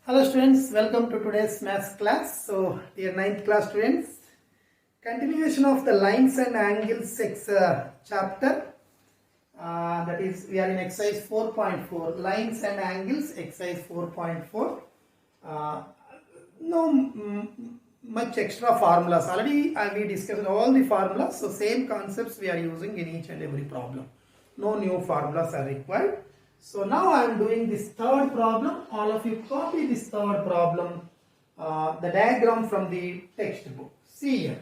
Hello students, welcome to today's maths class. So dear ninth class students, continuation of the lines and angles chapter, that is we are in exercise 4.4, lines and angles, exercise 4.4. No much extra formulas, already we discussed all the formulas, so same concepts we are using in each and every problem. No new formulas are required. So now I am doing this third problem. All of you copy this third problem, the diagram from the textbook. See here.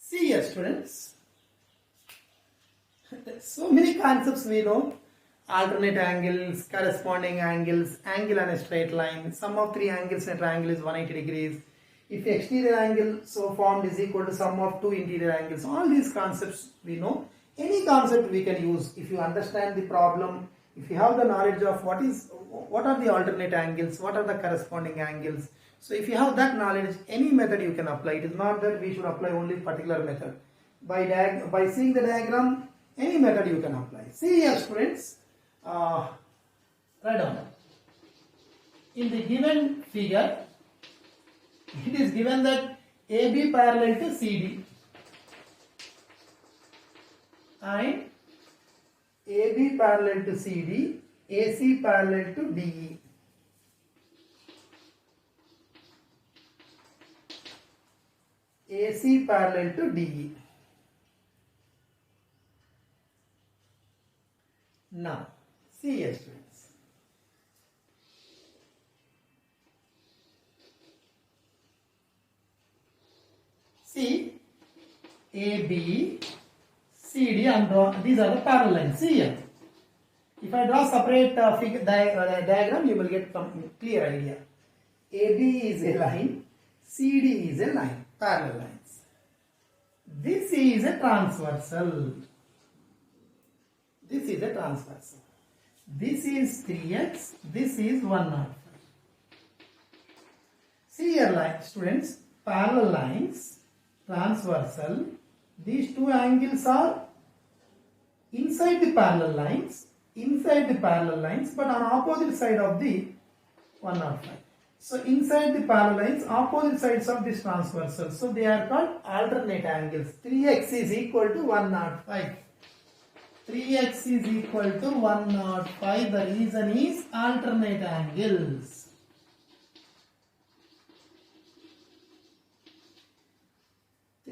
See here students, so many concepts we know, alternate angles, corresponding angles, angle on a straight line, sum of three angles in a triangle is 180 degrees. If exterior angle so formed is equal to sum of two interior angles, all these concepts we know. Any concept we can use if you understand the problem, if you have the knowledge of what are the alternate angles, what are the corresponding angles. So if you have that knowledge, any method you can apply. It is not that we should apply only particular method. By seeing the diagram, any method you can apply. See here students, write down. In the given figure, it is given that AB parallel to CD and AB parallel to CD, AC parallel to DE. AC parallel to DE. Now, see here students. See, AB, CD, and these are the parallel lines. See here. If I draw separate diagram, you will get some clear idea. AB is a line, CD is a line, parallel lines. This is a transversal. This is a transversal. This is 3x, this is 105. See here, like students, parallel lines, transversal. These two angles are inside the parallel lines, but on opposite side of the 105. So inside the parallel lines, opposite sides of this transversal. So they are called alternate angles. 3x is equal to 105. 3x is equal to 105. The reason is alternate angles.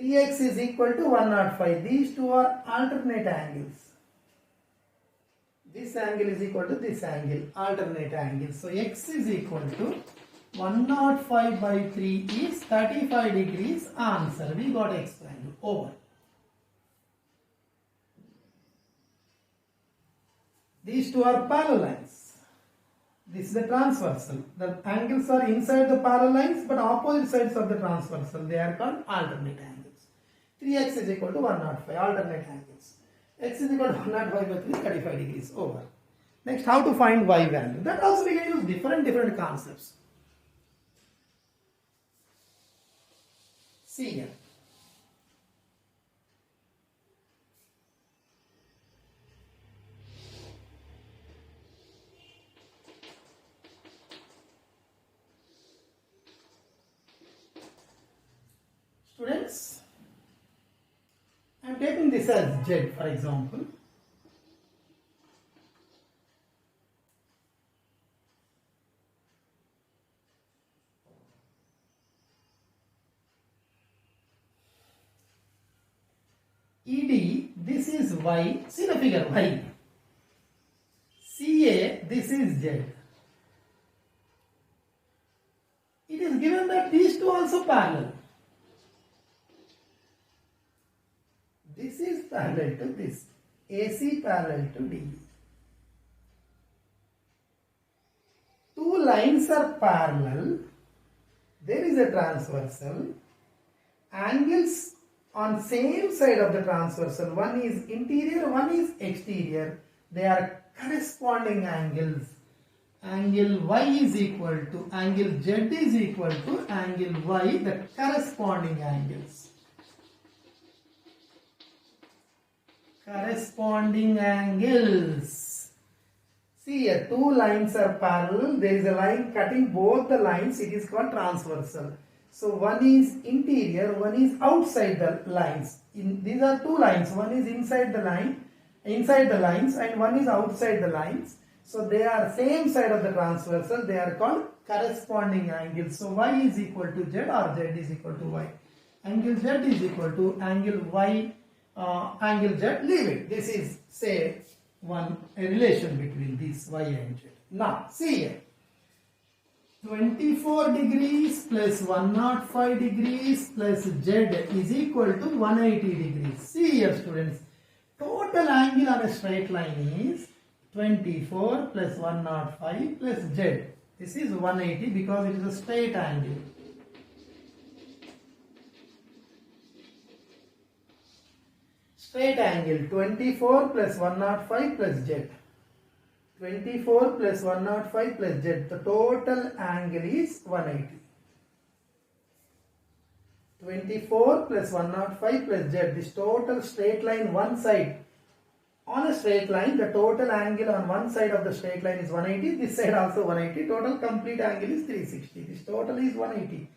X is equal to 105. These two are alternate angles. This angle is equal to this angle, alternate angles. So x is equal to 105 by 3 is 35 degrees. Answer. We got x value. Over. These two are parallel lines. This is the transversal. The angles are inside the parallel lines but opposite sides of the transversal. They are called alternate angles. 3x is equal to 105, alternate angles. X is equal to 105 by 3, 35 degrees. Over. Next, how to find y value. That also we can use different concepts. See here. am taking this as Z, for example. ED, this is Y. See the figure, Y. CA, this is Z. It is given that these two also parallel. This is parallel to this. AC parallel to D. Two lines are parallel. There is a transversal. Angles on same side of the transversal. One is interior, one is exterior. They are corresponding angles. Angle Y is equal to angle Z is equal to angle Y, the corresponding angles. Corresponding angles. See here, two lines are parallel. There is a line cutting both the lines. It is called transversal. So one is interior, one is outside the lines. These are two lines. One is inside the lines, and one is outside the lines. So they are same side of the transversal. They are called corresponding angles. So Y is equal to Z or Z is equal to Y. Angle Z is equal to angle Y, angle Z. Leave it. This is, say, a relation between these Y and Z. Now see here. 24 degrees plus 105 degrees plus Z is equal to 180 degrees. See here, students. Total angle on a straight line is 24 plus 105 plus Z. This is 180 because it is a straight angle. Straight angle 24 plus 105 plus Z. 24 plus 105 plus Z. The total angle is 180. 24 plus 105 plus Z. This total straight line one side. On a straight line, the total angle on one side of the straight line is 180. This side also 180. Total complete angle is 360. This total is 180.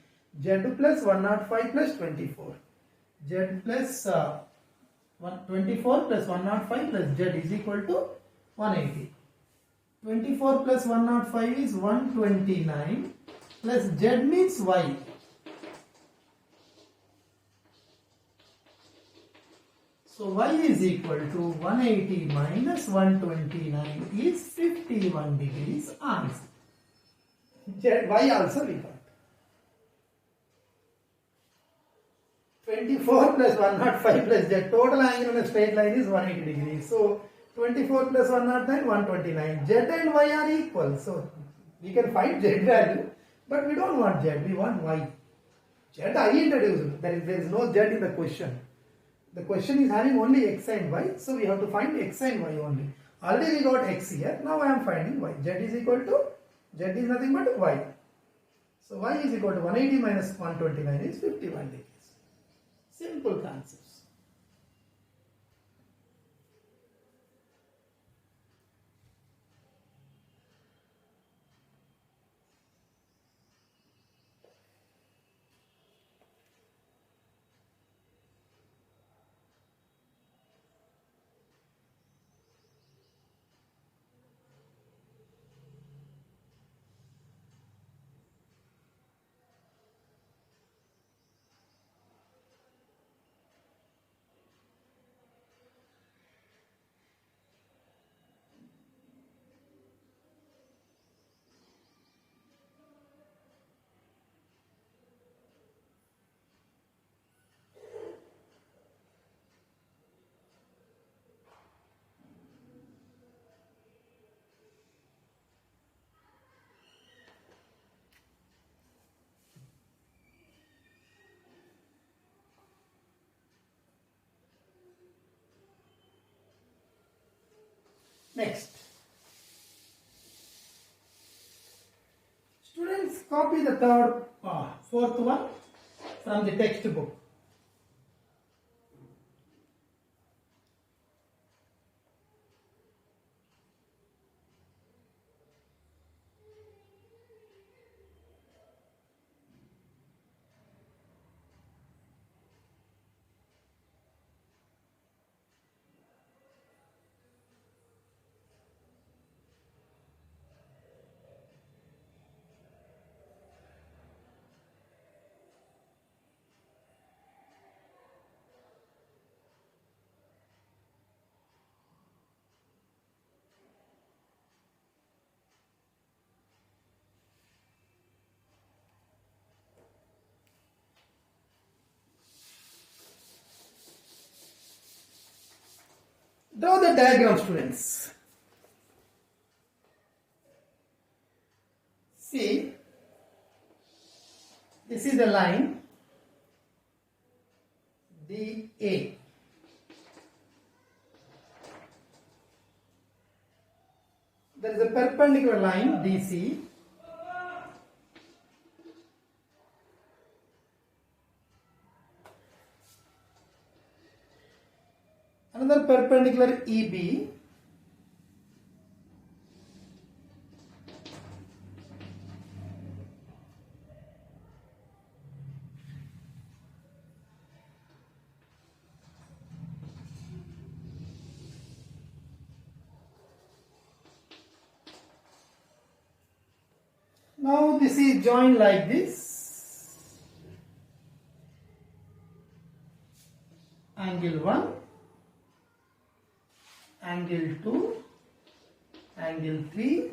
Z plus 105 plus 24. Z plus 24 plus 105 plus Z is equal to 180. 24 plus 105 is 129 plus Z means Y. So Y is equal to 180 minus 129 is 51 degrees answer. Y also we got. 24 plus 105 plus Z, total angle on a straight line is 180 degrees. So 24 plus 109, 129. Z and Y are equal. So we can find Z value, but we don't want Z, we want Y. Z I introduced. There is no Z in the question. The question is having only X and Y, so we have to find X and Y only. Already we got X here, now I am finding Y. Z is equal to, Z is nothing but Y. So Y is equal to 180 minus 129 is 51 degrees. Simple concepts. Next. Students, copy the fourth one from the textbook. Draw the diagram, students. See, this is the line DA. There is a perpendicular line DC. Another perpendicular EB. Now this is joined like this. Angle 1, angle 2, angle 3,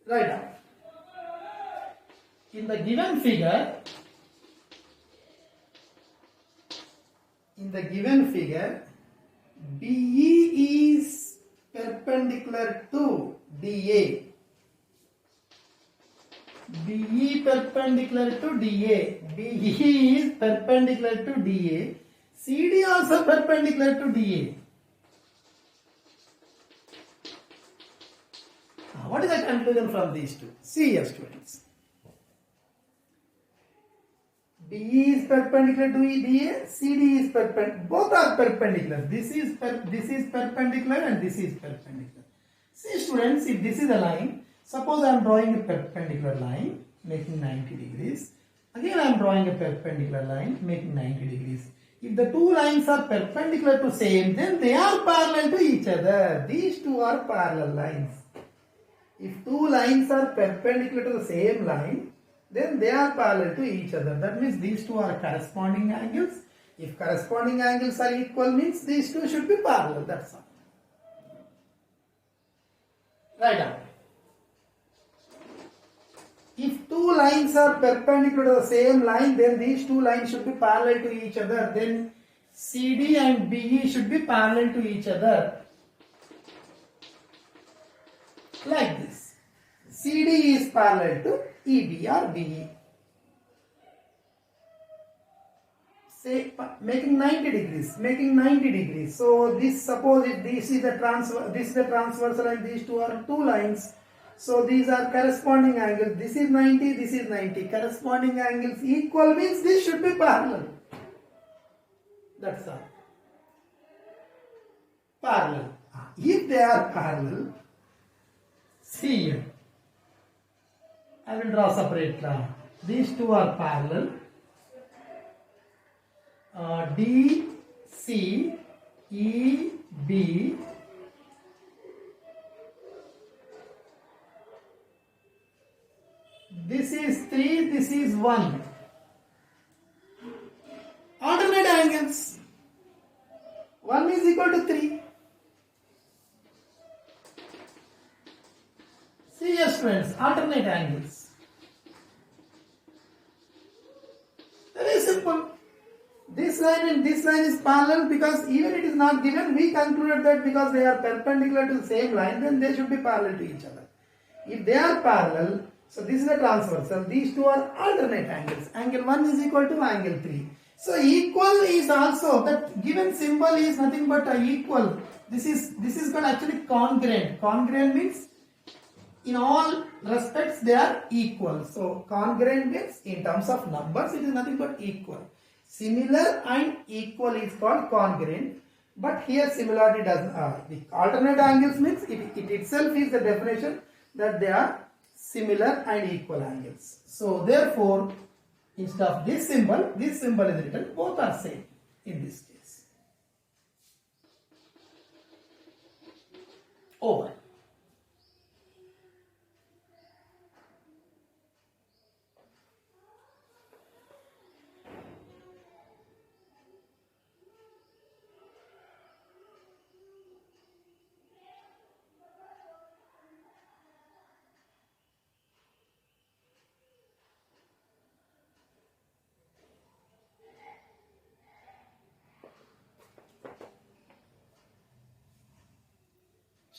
right now. In the given figure, BE is perpendicular to DA. BE perpendicular to DA. BE is perpendicular to DA. CD also perpendicular to DA. What is the conclusion from these two? See here, students. BE is perpendicular to DA, CD is perpendicular. Both are perpendicular. This is perpendicular and this is perpendicular. See, students, if this is a line, suppose I am drawing a perpendicular line making 90 degrees. Again I am drawing a perpendicular line making 90 degrees. If the two lines are perpendicular to same, then they are parallel to each other. These two are parallel lines. If two lines are perpendicular to the same line, then they are parallel to each other. That means these two are corresponding angles. If corresponding angles are equal, means these two should be parallel. That's all. Right now. If two lines are perpendicular to the same line, then these two lines should be parallel to each other. Then CD and BE should be parallel to each other. Like this. CD is parallel to EB or BE. Say making 90 degrees. So this, suppose if this is the transversal and these two are two lines. So these are corresponding angles. This is 90, this is 90. Corresponding angles equal means this should be parallel. That's all. Parallel. If they are parallel, see here. I will draw separate line. These two are parallel. D, C, E, B. This is 3, this is 1. Alternate angles. 1 is equal to 3. See here, students, alternate angles. Very simple. This line and this line is parallel because even it is not given, we concluded that because they are perpendicular to the same line, then they should be parallel to each other. If they are parallel, so this is a transversal, these two are alternate angles. Angle 1 is equal to angle 3. So equal is also, that given symbol is nothing but equal. This is called actually congruent. Congruent means in all respects they are equal. So congruent means in terms of numbers it is nothing but equal. Similar and equal is called congruent. But here similarity doesn't. The alternate angles means it itself is the definition that they are similar and equal angles. So therefore, instead of this symbol is written. Both are same in this case. Over.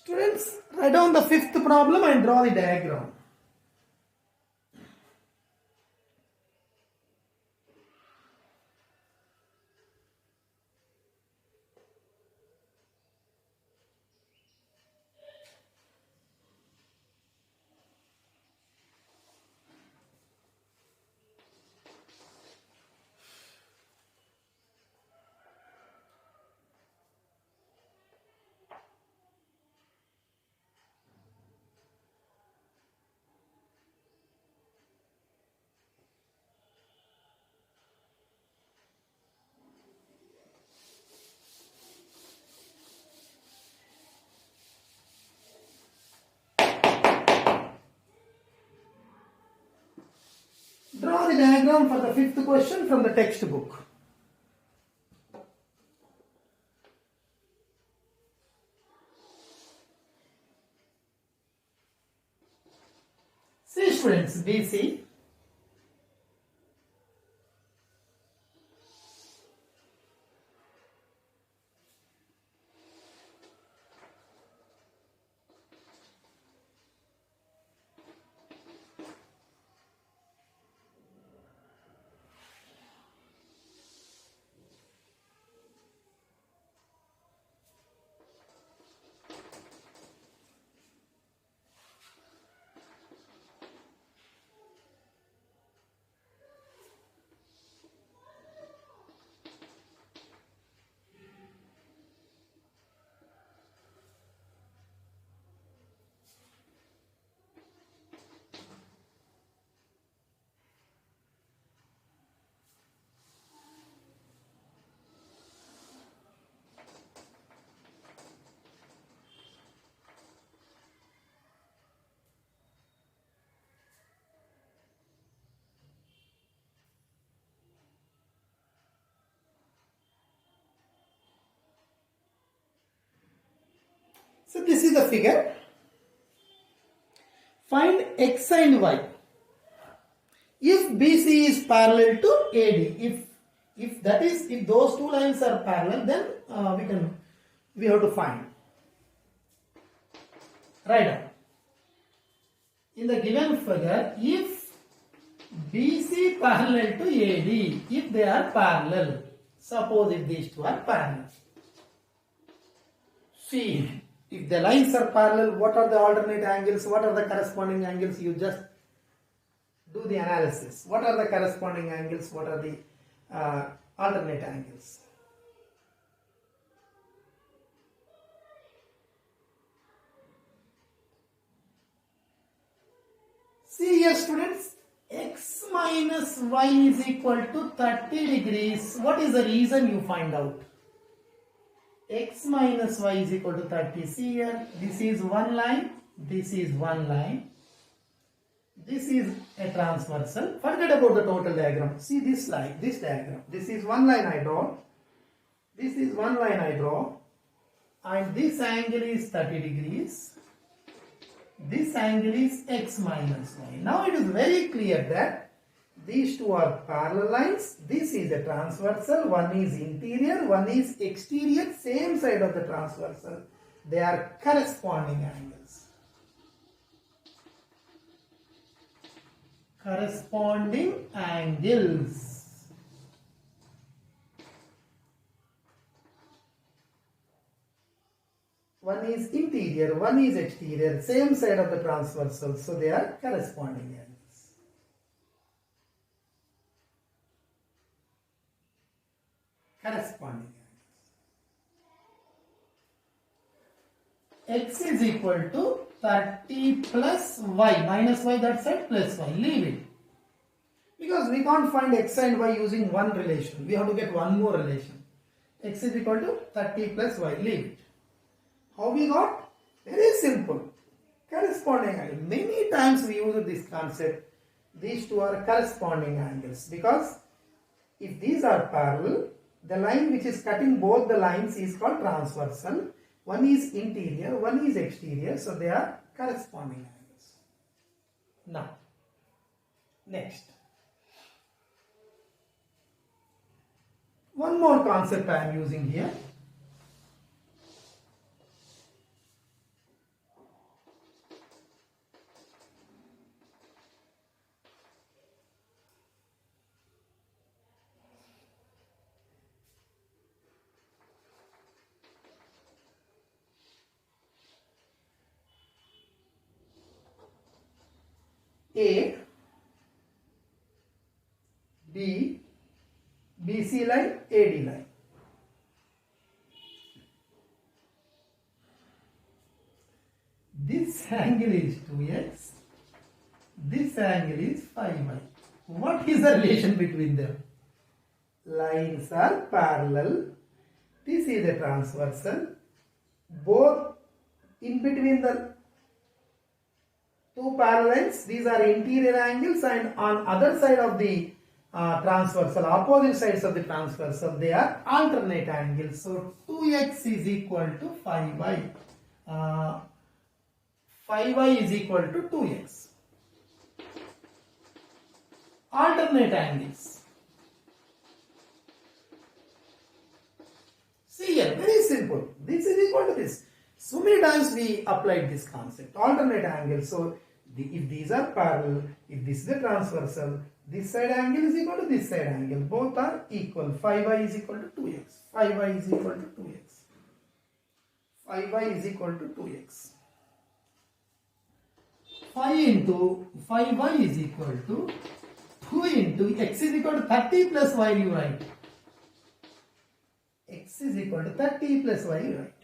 Students, write down the fifth problem and draw the diagram. Draw the diagram for the fifth question from the textbook. See students, BC. So this is the figure. Find x and y. If BC is parallel to AD, if those two lines are parallel, then we have to find. Write down. In the given figure, if BC parallel to AD, if they are parallel, suppose if these two are parallel. See, if the lines are parallel, what are the alternate angles? What are the corresponding angles? You just do the analysis. What are the corresponding angles? What are the alternate angles? See here students, x minus y is equal to 30 degrees. What is the reason you find out? X minus y is equal to 30. See here, this is one line, this is one line, this is a transversal. Forget about the total diagram. See this line, this diagram. This is one line I draw, this is one line I draw, and this angle is 30 degrees. This angle is x minus y. Now it is very clear that these two are parallel lines. This is a transversal, one is interior, one is exterior, same side of the transversal. They are corresponding angles. Corresponding angles. One is interior, one is exterior, same side of the transversal, so they are corresponding angles. Corresponding angles. X is equal to 30 plus y, minus y that side plus y, leave it. Because we can't find x and y using one relation, we have to get one more relation. X is equal to 30 plus y, leave it. How we got? Very simple. Corresponding angle. Many times we use this concept. These two are corresponding angles because if these are parallel, the line which is cutting both the lines is called transversal. One is interior, one is exterior, so they are corresponding angles. Now, next. One more concept I am using here. A, B, BC line, AD line. This angle is 2x, this angle is 5y. What is the relation between them? Lines are parallel. This is a transversal. Both in between the two parallel lines, these are interior angles, and on other side of the transversal, opposite sides of the transversal, they are alternate angles. So 2x is equal to 5y. 5y is equal to 2x. Alternate angles. See here, very simple. This is equal to this. So many times we applied this concept. Alternate angles. So if these are parallel, if this is a transversal, this side angle is equal to this side angle. Both are equal. 5y is equal to 2x. 5y is equal to 2x. 5y is equal to 2x. 5 into 5y is equal to 2 into x is equal to 30 plus y you write. X is equal to 30 plus y you write.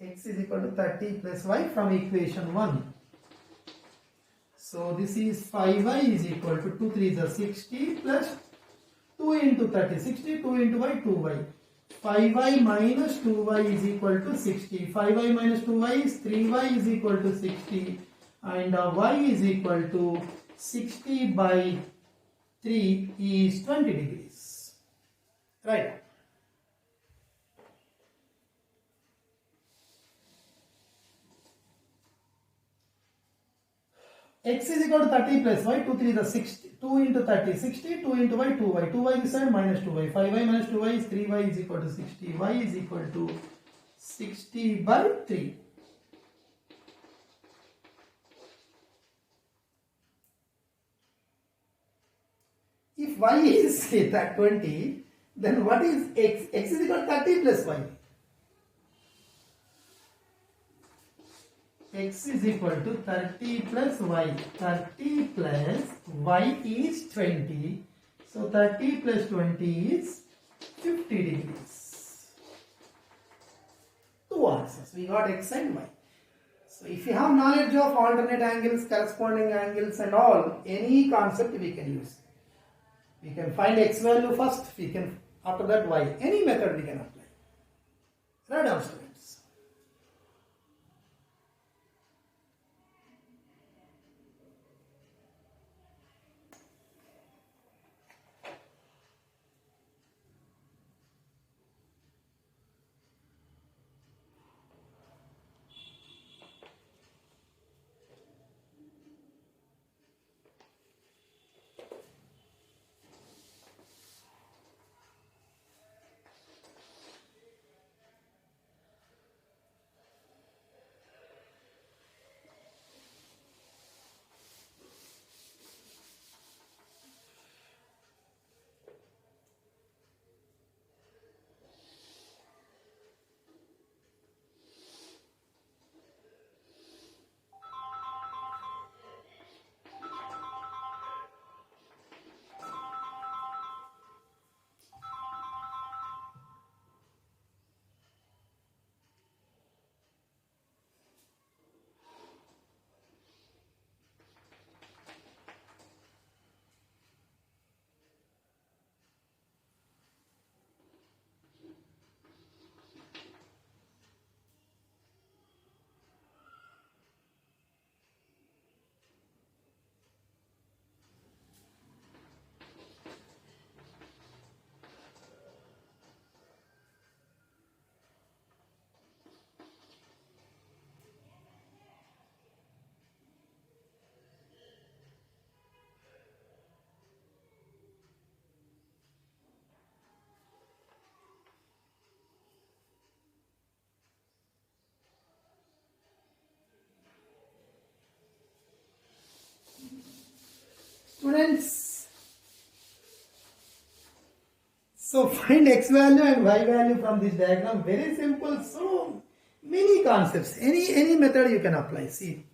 X is equal to 30 plus y from equation 1. So this is 5y is equal to 2 3 is 60 plus 2 into 30. 60, 2 into y, 2y. 5y minus 2y is equal to 60. 5y minus 2y is 3y is equal to 60. And y is equal to 60 by 3 is 20 degrees. Right. X is equal to 30 plus y, 2 3 is 60, 2 into 30, 60, 2 into y, 2y, 2y this side minus 2y, 5y minus 2y is 3y is equal to 60, y is equal to 60 by 3. If y is say that 20, then what is x? X is equal to 30 plus y. X is equal to 30 plus y. 30 plus y is 20. So 30 plus 20 is 50 degrees. Two answers. We got x and y. So if you have knowledge of alternate angles, corresponding angles and all, any concept we can use. We can find x value first, we can after that y. Any method we can apply. Right down students. Students, so find x value and y value from this diagram. Very simple. So many concepts. Any method you can apply. See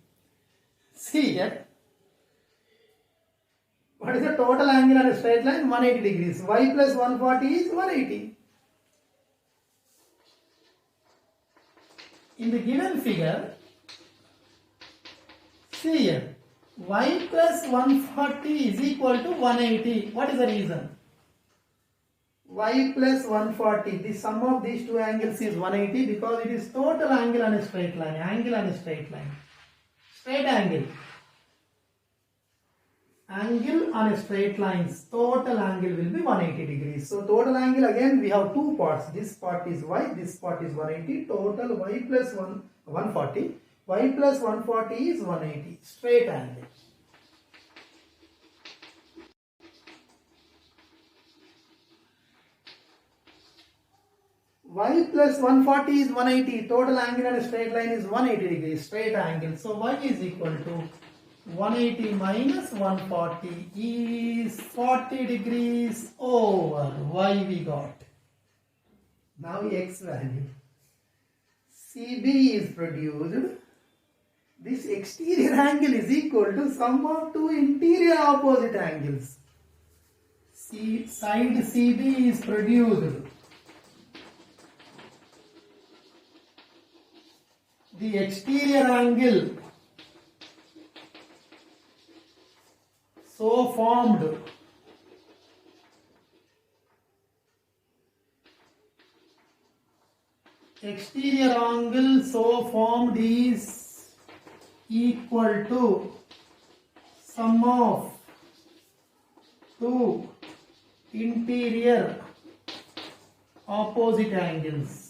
here. What is the total angle on a straight line? 180 degrees. Y plus 140 is 180. In the given figure, see here, y plus 140 is equal to 180. What is the reason? Y plus 140, the sum of these two angles is 180 because it is total angle on a straight line. Angle on a straight line. Straight angle. Angle on a straight line, total angle will be 180 degrees. So total angle, again we have two parts. This part is y, this part is 180. Total y plus 140. Y plus 140 is 180. Straight angle. Y plus 140 is 180. Total angle on a straight line is 180 degrees. Straight angle. So y is equal to 180 minus 140 is 40 degrees over y we got. Now x value. CB is produced. This exterior angle is equal to sum of two interior opposite angles. Side CB is produced. The exterior angle so formed is equal to sum of two interior opposite angles.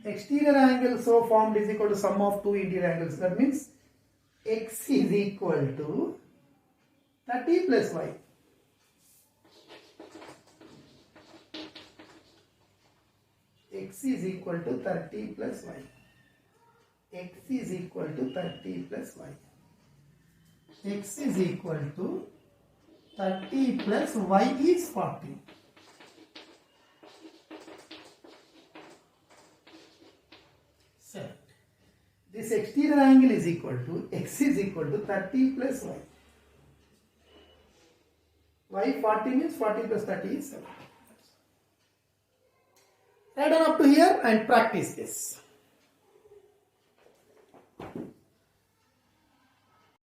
Exterior angle so formed is equal to sum of two interior angles. That means x is equal to 30 plus y. X is equal to 30 plus y. X is equal to 30 plus y. X is equal to 30 plus y is 40. This exterior angle is equal to x is equal to 30 plus y. Y 40 means 40 plus 30 is 70. Write down up to here and practice this.